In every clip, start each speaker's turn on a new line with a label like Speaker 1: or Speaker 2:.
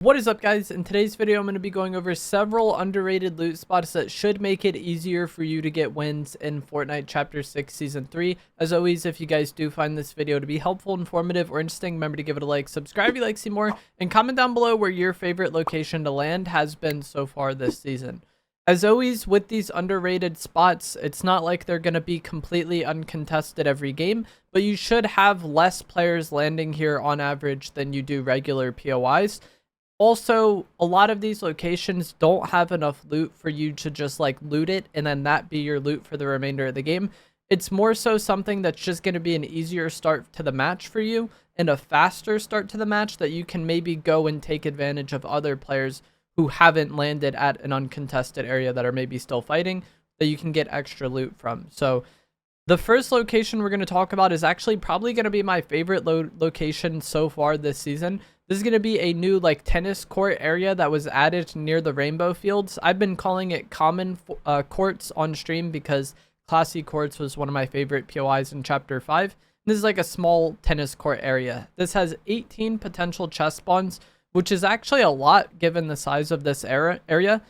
Speaker 1: What is up, guys? In today's video, I'm going to be going over several underrated loot spots that should make it easier for you to get wins in Fortnite Chapter 6 Season 3. As always, if you guys do find this video to be helpful, informative, or interesting, remember to give it a like, subscribe if you like to see more, and comment down below where your favorite location to land has been so far this season. As always, with these underrated spots, it's not like they're going to be completely uncontested every game, but you should have less players landing here on average than you do regular POIs. Also, a lot of these locations don't have enough loot for you to just like loot it and then that be your loot for the remainder of the game. It's more so something that's just going to be an easier start to the match for you and a faster start to the match that you can maybe go and take advantage of other players who haven't landed at an uncontested area that are maybe still fighting that you can get extra loot from. So the first location we're going to talk about is actually probably going to be my favorite location so far this season. This is going to be a new like tennis court area that was added near the rainbow fields. I've been calling it common Quartz on stream because classy Quartz was one of my favorite POIs in Chapter 5. This is like a small tennis court area. This has 18 potential chest spawns, which is actually a lot given the size of this area.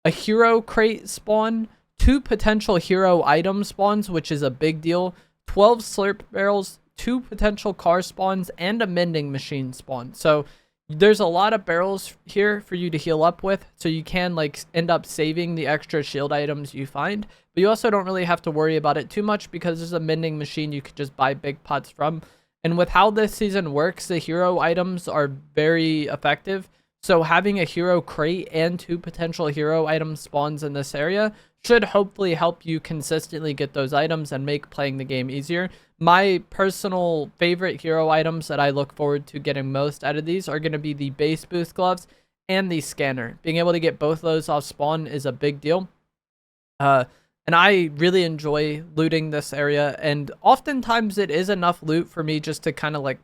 Speaker 1: A hero crate spawn, 2 potential hero item spawns, which is a big deal, 12 slurp barrels, 2 potential car spawns, and a mending machine spawn. So there's a lot of barrels here for you to heal up with, so you can like end up saving the extra shield items you find, but you also don't really have to worry about it too much because there's a mending machine you could just buy big pots from. And with how this season works, the hero items are very effective, so having a hero crate and 2 potential hero item spawns in this area should hopefully help you consistently get those items and make playing the game easier. My personal favorite hero items that I look forward to getting most out of these are going to be the base boost gloves and the scanner. Being able to get both of those off spawn is a big deal. And I really enjoy looting this area, and oftentimes it is enough loot for me just to kind of like,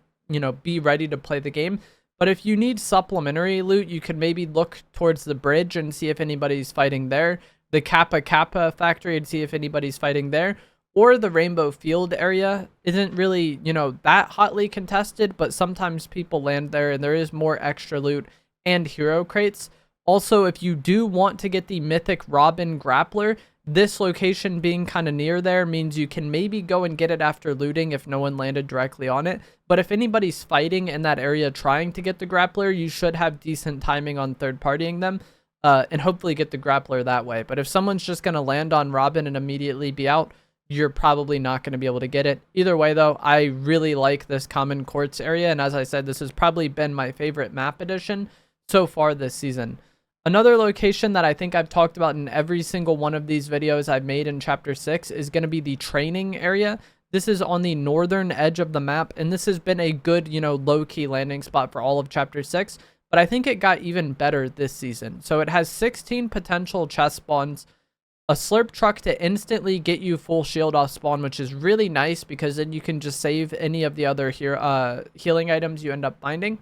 Speaker 1: be ready to play the game. But if you need supplementary loot, you can maybe look towards the bridge and see if anybody's fighting there. The Kappa factory and see if anybody's fighting there. Or the rainbow field area isn't really, that hotly contested, but sometimes people land there and there is more extra loot and hero crates. Also, if you do want to get the mythic Robin grappler, this location being kind of near there means you can maybe go and get it after looting if no one landed directly on it. But if anybody's fighting in that area trying to get the grappler, you should have decent timing on third partying them. And hopefully get the grappler that way. But if someone's just going to land on Robin and immediately be out, you're probably not going to be able to get it. Either way, though, I really like this common quartz area. And as I said, this has probably been my favorite map addition so far this season. Another location that I think I've talked about in every single one of these videos I've made in Chapter 6 is going to be the training area. This is on the northern edge of the map. And this has been a good, low-key landing spot for all of Chapter 6. But I think it got even better this season. So it has 16 potential chest spawns, a slurp truck to instantly get you full shield off spawn, which is really nice because then you can just save any of the other healing items you end up finding,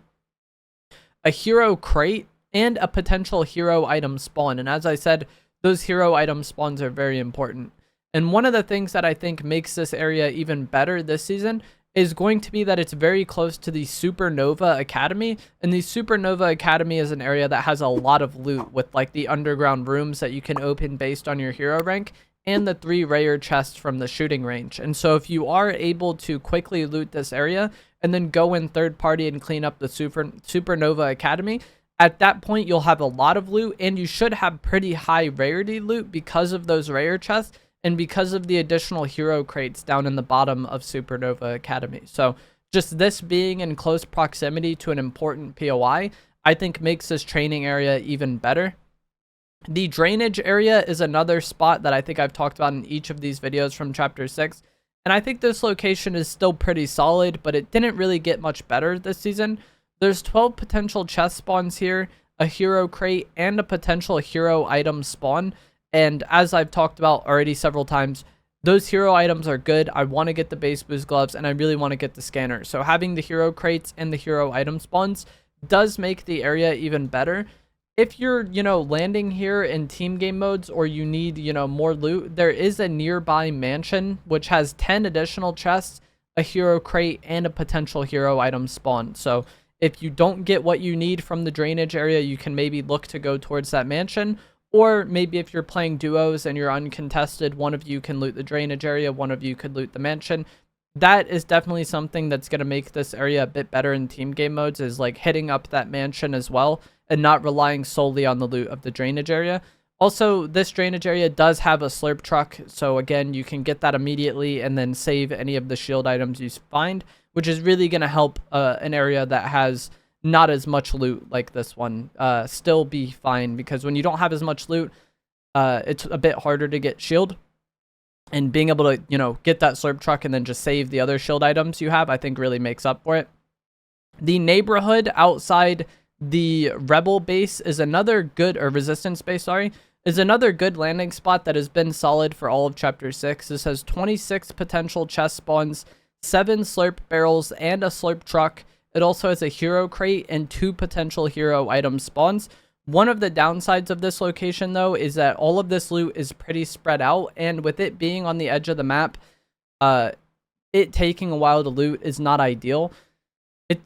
Speaker 1: a hero crate, and a potential hero item spawn. And as I said, those hero item spawns are very important. And one of the things that I think makes this area even better this season is going to be that it's very close to the Supernova Academy. And the Supernova Academy is an area that has a lot of loot with like the underground rooms that you can open based on your hero rank and the 3 rare chests from the shooting range. And so if you are able to quickly loot this area and then go in third party and clean up the Supernova Academy, at that point you'll have a lot of loot and you should have pretty high rarity loot because of those rare chests and because of the additional hero crates down in the bottom of Supernova Academy. So just this being in close proximity to an important POI, I think makes this training area even better. The drainage area is another spot that I think I've talked about in each of these videos from Chapter 6. And I think this location is still pretty solid, but it didn't really get much better this season. There's 12 potential chest spawns here, a hero crate, and a potential hero item spawn. And as I've talked about already several times, those hero items are good. I want to get the base boost gloves and I really want to get the scanner. So having the hero crates and the hero item spawns does make the area even better. If you're, landing here in team game modes or you need, more loot, there is a nearby mansion which has 10 additional chests, a hero crate, and a potential hero item spawn. So If you don't get what you need from the drainage area, you can maybe look to go towards that mansion. Or maybe if you're playing duos and you're uncontested, one of you can loot the drainage area, one of you could loot the mansion. That is definitely something that's going to make this area a bit better in team game modes, is like hitting up that mansion as well and not relying solely on the loot of the drainage area. Also, this drainage area does have a slurp truck, so again, you can get that immediately and then save any of the shield items you find, which is really going to help an area that has not as much loot like this one still be fine, because when you don't have as much loot, it's a bit harder to get shield. And being able to, you know, get that slurp truck and then just save the other shield items you have, I think really makes up for it. The neighborhood outside the rebel base is another good, or resistance base, sorry, is another good landing spot that has been solid for all of Chapter 6. This has 26 potential chest spawns, 7 slurp barrels, and a slurp truck. It also has a hero crate and 2 potential hero item spawns. One of the downsides of this location, though, is that all of this loot is pretty spread out, and with it being on the edge of the map, it taking a while to loot is not ideal.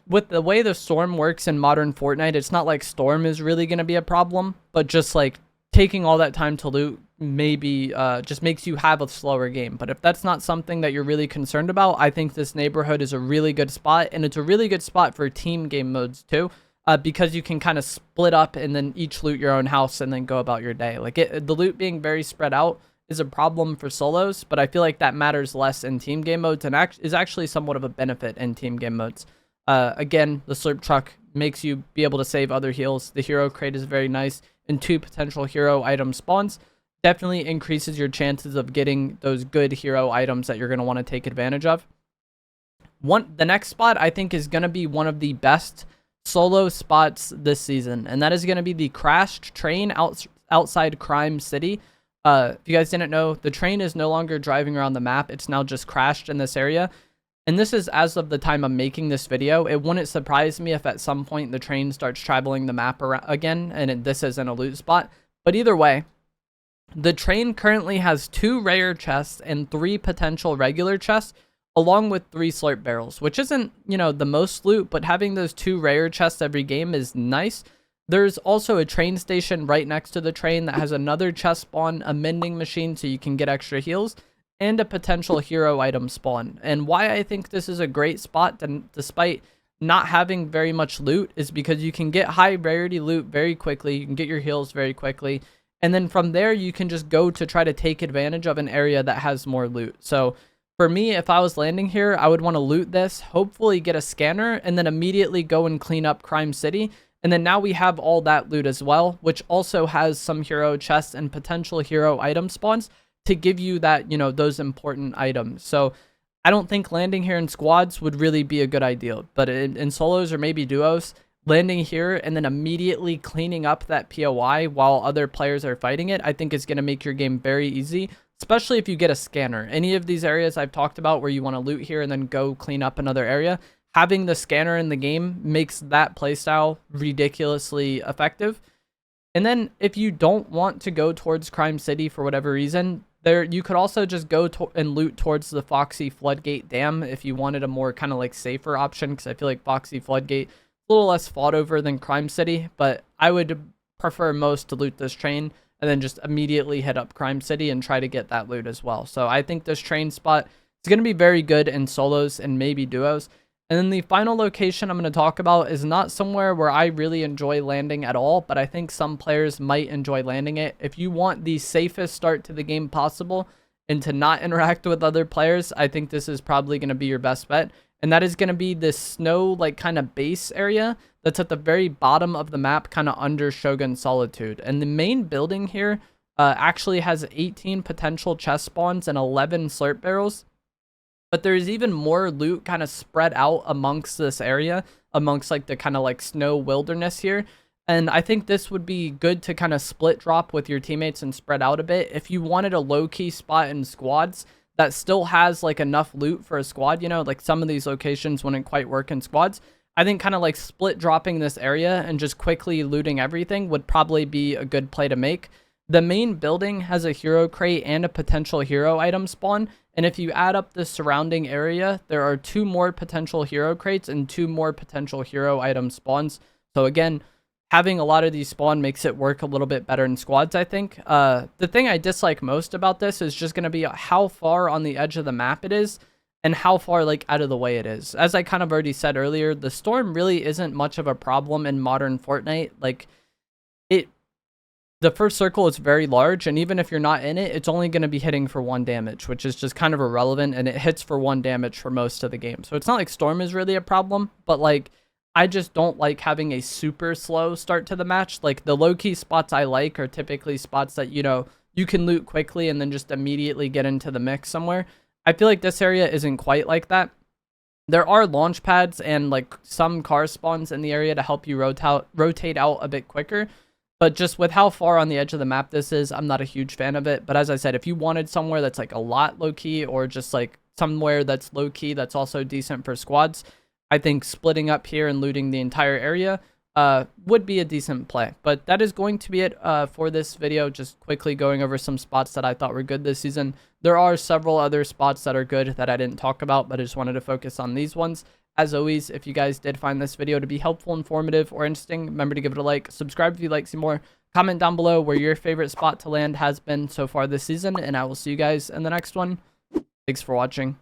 Speaker 1: With the way the storm works in modern Fortnite, it's not like storm is really going to be a problem, but just like taking all that time to loot maybe just makes you have a slower game. But if that's not something that you're really concerned about, I think this neighborhood is a really good spot, and it's a really good spot for team game modes too. Because you can kind of split up and then each loot your own house and then go about your day. Like the loot being very spread out is a problem for solos, but I feel like that matters less in team game modes and is actually somewhat of a benefit in team game modes. Again, the slurp truck makes you be able to save other heals. The hero crate is very nice, and 2 potential hero item spawns definitely increases your chances of getting those good hero items that you're going to want to take advantage of. The next spot I think is going to be one of the best solo spots this season, and that is going to be the crashed train outside Crime City. If you guys didn't know, the train is no longer driving around the map. It's now just crashed in this area, and this is as of the time I'm making this video. It wouldn't surprise me if at some point the train starts traveling the map around again and this isn't a loot spot. But either way, the train currently has 2 rare chests and 3 potential regular chests, along with 3 slurp barrels, which isn't, you know, the most loot, but having those 2 rare chests every game is nice. There's also a train station right next to the train that has another chest spawn, a mending machine so you can get extra heals, and a potential hero item spawn. And why I think this is a great spot, despite not having very much loot, is because you can get high rarity loot very quickly, you can get your heals very quickly, and then from there you can just go to try to take advantage of an area that has more loot. So for me, if I was landing here, I would want to loot this, hopefully get a scanner, and then immediately go and clean up Crime City. And then now we have all that loot as well, which also has some hero chests and potential hero item spawns to give you that, you know, those important items. So I don't think landing here in squads would really be a good idea, but in solos or maybe duos, landing here and then immediately cleaning up that POI while other players are fighting it, I think is going to make your game very easy. Especially if you get a scanner. Any of these areas I've talked about where you want to loot here and then go clean up another area, having the scanner in the game makes that playstyle ridiculously effective. And then if you don't want to go towards Crime City for whatever reason, you could also just go and loot towards the Foxy Floodgate Dam if you wanted a more kind of like safer option, because I feel like Foxy Floodgate is a little less fought over than Crime City, but I would prefer most to loot this train and then just immediately hit up Crime City and try to get that loot as well. So I think this train spot is going to be very good in solos and maybe duos. And then the final location I'm going to talk about is not somewhere where I really enjoy landing at all, but I think some players might enjoy landing it. If you want the safest start to the game possible and to not interact with other players, I think this is probably going to be your best bet. And that is going to be this snow like kind of base area that's at the very bottom of the map, kind of under Shogun Solitude. And the main building here actually has 18 potential chest spawns and 11 slurp barrels. But there's even more loot kind of spread out amongst this area, amongst like the kind of like snow wilderness here. And I think this would be good to kind of split drop with your teammates and spread out a bit. If you wanted a low-key spot in squads that still has like enough loot for a squad, you know, like some of these locations wouldn't quite work in squads. I think kind of like split dropping this area and just quickly looting everything would probably be a good play to make. The main building has a hero crate and a potential hero item spawn, And if you add up the surrounding area, there are 2 more potential hero crates and 2 more potential hero item spawns. So again, having a lot of these spawn makes it work a little bit better in squads, I think. The thing I dislike most about this is just going to be how far on the edge of the map it is and how far like out of the way it is. As I kind of already said earlier, the storm really isn't much of a problem in modern Fortnite. Like the first circle is very large, and even if you're not in it, it's only going to be hitting for 1 damage, which is just kind of irrelevant, and it hits for 1 damage for most of the game. So it's not like storm is really a problem, but like I just don't like having a super slow start to the match. Like the low-key spots I like are typically spots that, you know, you can loot quickly and then just immediately get into the mix somewhere. I feel like this area isn't quite like that. There are launch pads and like some car spawns in the area to help you rotate out a bit quicker. But just with how far on the edge of the map this is, I'm not a huge fan of it. But as I said, if you wanted somewhere that's like a lot low-key or just like somewhere that's low-key that's also decent for squads, I think splitting up here and looting the entire area would be a decent play. But that is going to be it for this video, just quickly going over some spots that I thought were good this season. There are several other spots that are good that I didn't talk about, but I just wanted to focus on these ones. As always, if you guys did find this video to be helpful, informative, or interesting, remember to give it a like, subscribe if you'd like to see more, comment down below where your favorite spot to land has been so far this season, and I will see you guys in the next one. Thanks for watching.